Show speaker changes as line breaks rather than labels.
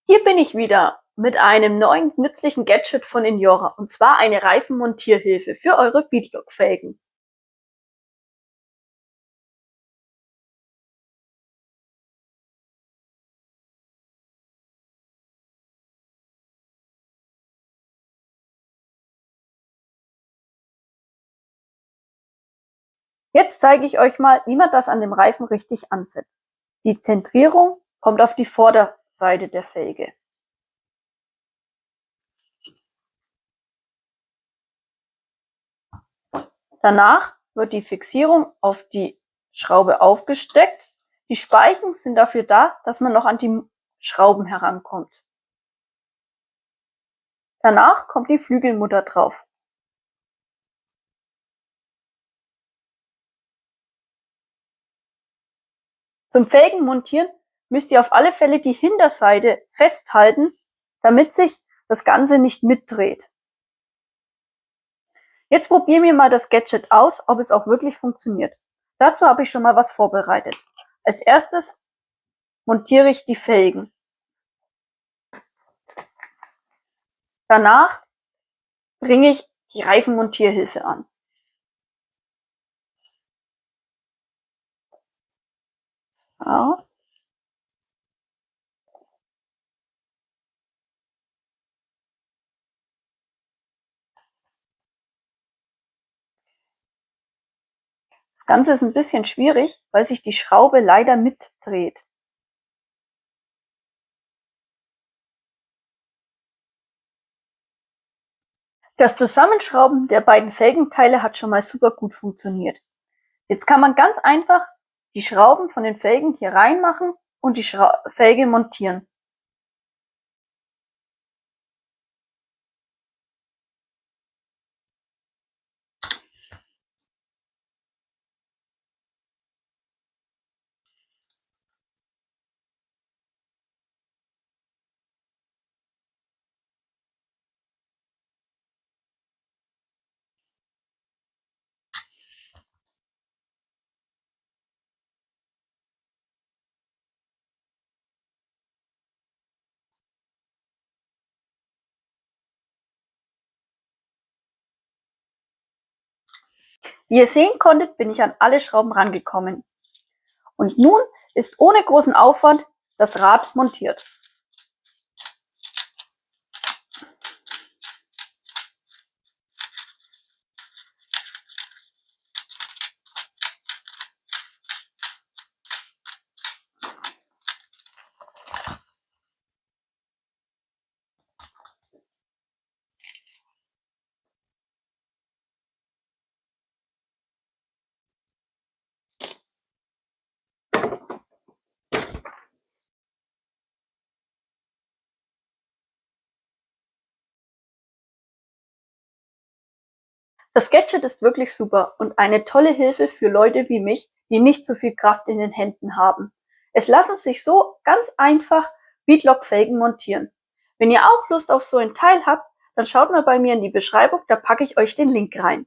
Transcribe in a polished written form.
Hier bin ich wieder mit einem neuen nützlichen Gadget von Injora, und zwar eine Reifenmontierhilfe für eure Beadlock-Felgen. Jetzt zeige ich euch mal, wie man das an dem Reifen richtig ansetzt. Die Zentrierung kommt auf die Vorderseite der Felge. Danach wird die Fixierung auf die Schraube aufgesteckt. Die Speichen sind dafür da, dass man noch an die Schrauben herankommt. Danach kommt die Flügelmutter drauf. Zum Felgenmontieren müsst ihr auf alle Fälle die Hinterseite festhalten, damit sich das Ganze nicht mitdreht. Jetzt probieren wir mal das Gadget aus, ob es auch wirklich funktioniert. Dazu habe ich schon mal was vorbereitet. Als erstes montiere ich die Felgen. Danach bringe ich die Reifenmontierhilfe an. So. Das Ganze ist ein bisschen schwierig, weil sich die Schraube leider mitdreht. Das Zusammenschrauben der beiden Felgenteile hat schon mal super gut funktioniert. Jetzt kann man ganz einfach die Schrauben von den Felgen hier reinmachen und die Felge montieren. Wie ihr sehen konntet, bin ich an alle Schrauben rangekommen. Und nun ist ohne großen Aufwand das Rad montiert. Das Gadget ist wirklich super und eine tolle Hilfe für Leute wie mich, die nicht so viel Kraft in den Händen haben. Es lassen sich so ganz einfach Beadlock-Felgen montieren. Wenn ihr auch Lust auf so ein Teil habt, dann schaut mal bei mir in die Beschreibung, da packe ich euch den Link rein.